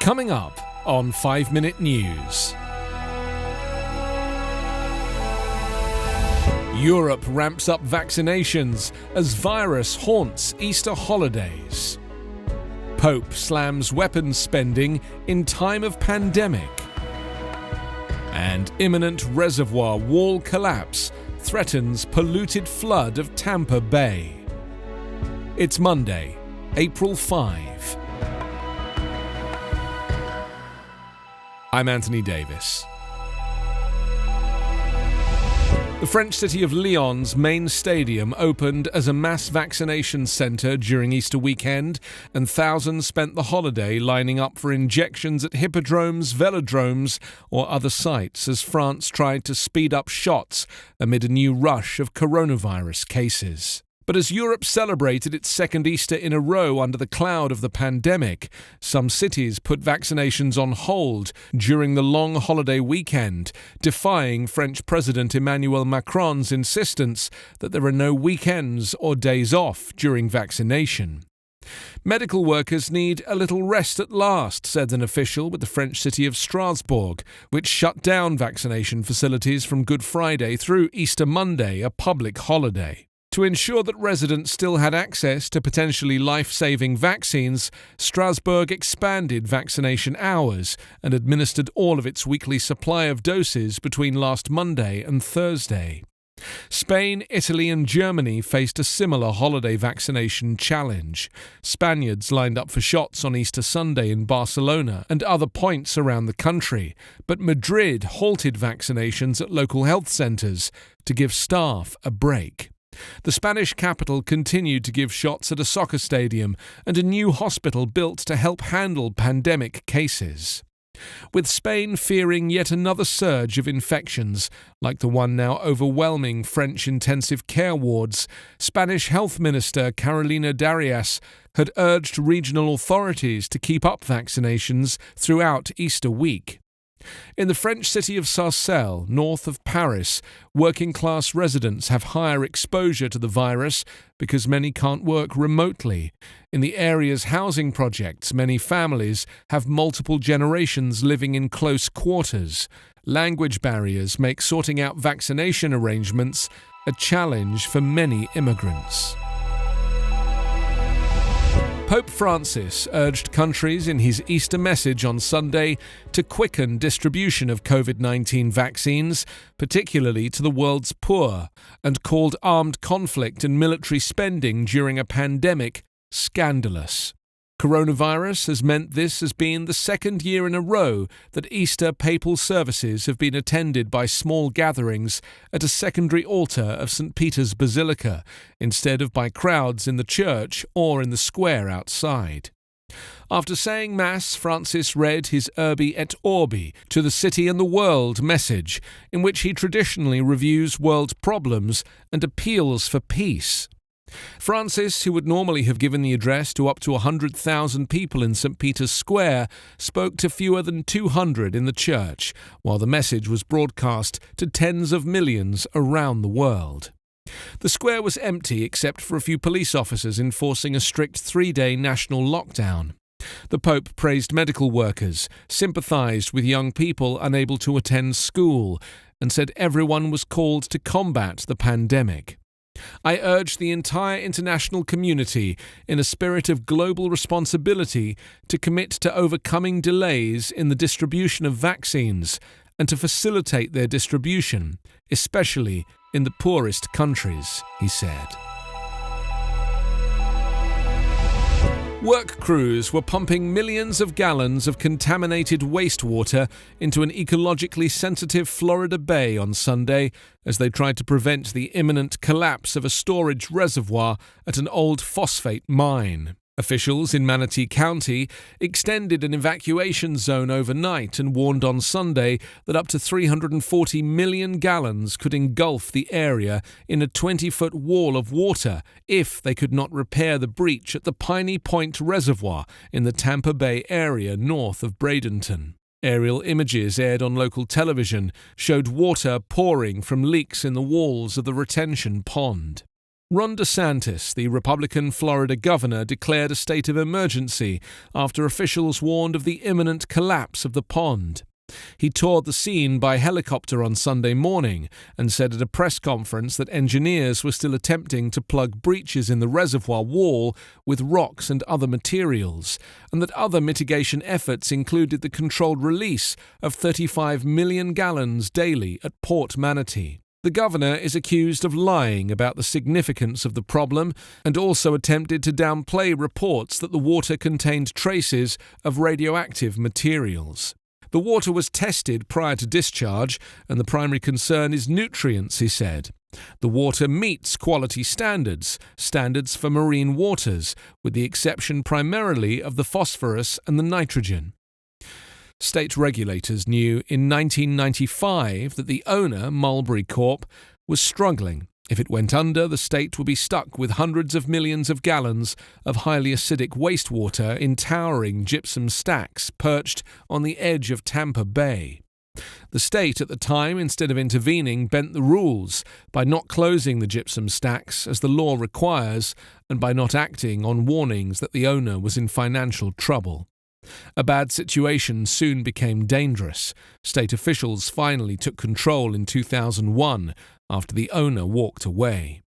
Coming up on 5 Minute News. Europe ramps up vaccinations as virus haunts Easter holidays. Pope slams weapons spending in time of pandemic. And imminent reservoir wall collapse threatens polluted flood of Tampa Bay. It's Monday, April 5. I'm Anthony Davis. The French city of Lyon's main stadium opened as a mass vaccination centre during Easter weekend, and thousands spent the holiday lining up for injections at hippodromes, velodromes or other sites as France tried to speed up shots amid a new rush of coronavirus cases. But as Europe celebrated its second Easter in a row under the cloud of the pandemic, some cities put vaccinations on hold during the long holiday weekend, defying French President Emmanuel Macron's insistence that there are no weekends or days off during vaccination. Medical workers need a little rest at last, said an official with the French city of Strasbourg, which shut down vaccination facilities from Good Friday through Easter Monday, a public holiday. To ensure that residents still had access to potentially life-saving vaccines, Strasbourg expanded vaccination hours and administered all of its weekly supply of doses between last Monday and Thursday. Spain, Italy and Germany faced a similar holiday vaccination challenge. Spaniards lined up for shots on Easter Sunday in Barcelona and other points around the country, but Madrid halted vaccinations at local health centres to give staff a break. The Spanish capital continued to give shots at a soccer stadium and a new hospital built to help handle pandemic cases. With Spain fearing yet another surge of infections, like the one now overwhelming French intensive care wards, Spanish Health Minister Carolina Darias had urged regional authorities to keep up vaccinations throughout Easter week. In the French city of Sarcelles, north of Paris, working-class residents have higher exposure to the virus because many can't work remotely. In the area's housing projects, many families have multiple generations living in close quarters. Language barriers make sorting out vaccination arrangements a challenge for many immigrants. Pope Francis urged countries in his Easter message on Sunday to quicken distribution of COVID-19 vaccines, particularly to the world's poor, and called armed conflict and military spending during a pandemic scandalous. Coronavirus has meant this has been the second year in a row that Easter papal services have been attended by small gatherings at a secondary altar of St. Peter's Basilica, instead of by crowds in the church or in the square outside. After saying Mass, Francis read his Urbi et Orbi, to the city and the world message, in which he traditionally reviews world problems and appeals for peace. Francis, who would normally have given the address to up to 100,000 people in St. Peter's Square, spoke to fewer than 200 in the church, while the message was broadcast to tens of millions around the world. The square was empty except for a few police officers enforcing a strict 3-day national lockdown. The Pope praised medical workers, sympathised with young people unable to attend school, and said everyone was called to combat the pandemic. I urge the entire international community, in a spirit of global responsibility, to commit to overcoming delays in the distribution of vaccines and to facilitate their distribution, especially in the poorest countries, he said. Work crews were pumping millions of gallons of contaminated wastewater into an ecologically sensitive Florida bay on Sunday as they tried to prevent the imminent collapse of a storage reservoir at an old phosphate mine. Officials in Manatee County extended an evacuation zone overnight and warned on Sunday that up to 340 million gallons could engulf the area in a 20-foot wall of water if they could not repair the breach at the Piney Point Reservoir in the Tampa Bay area north of Bradenton. Aerial images aired on local television showed water pouring from leaks in the walls of the retention pond. Ron DeSantis, the Republican Florida governor, declared a state of emergency after officials warned of the imminent collapse of the pond. He toured the scene by helicopter on Sunday morning and said at a press conference that engineers were still attempting to plug breaches in the reservoir wall with rocks and other materials, and that other mitigation efforts included the controlled release of 35 million gallons daily at Port Manatee. The governor is accused of lying about the significance of the problem and also attempted to downplay reports that the water contained traces of radioactive materials. The water was tested prior to discharge, and the primary concern is nutrients, he said. The water meets quality standards for marine waters, with the exception primarily of the phosphorus and the nitrogen. State regulators knew in 1995 that the owner, Mulberry Corp., was struggling. If it went under, the state would be stuck with hundreds of millions of gallons of highly acidic wastewater in towering gypsum stacks perched on the edge of Tampa Bay. The state at the time, instead of intervening, bent the rules by not closing the gypsum stacks as the law requires and by not acting on warnings that the owner was in financial trouble. A bad situation soon became dangerous. State officials finally took control in 2001 after the owner walked away.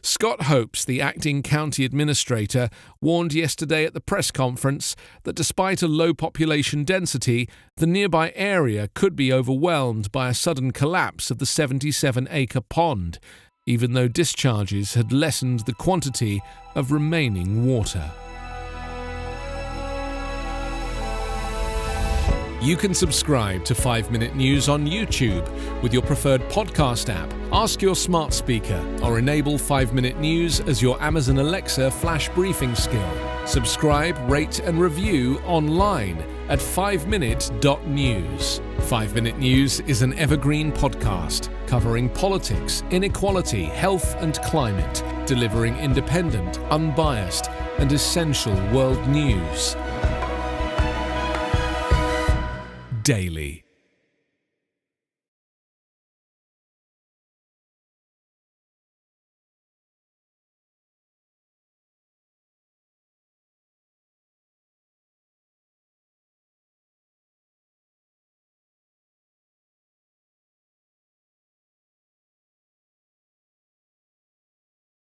Scott Hopes, the acting county administrator, warned yesterday at the press conference that despite a low population density, the nearby area could be overwhelmed by a sudden collapse of the 77-acre pond, even though discharges had lessened the quantity of remaining water. You can subscribe to 5 Minute News on YouTube with your preferred podcast app. Ask your smart speaker or enable 5 Minute News as your Amazon Alexa flash briefing skill. Subscribe, rate and review online at 5minute.news. 5 Minute News is an Evergreen Podcast covering politics, inequality, health and climate, delivering independent, unbiased and essential world news. Daily.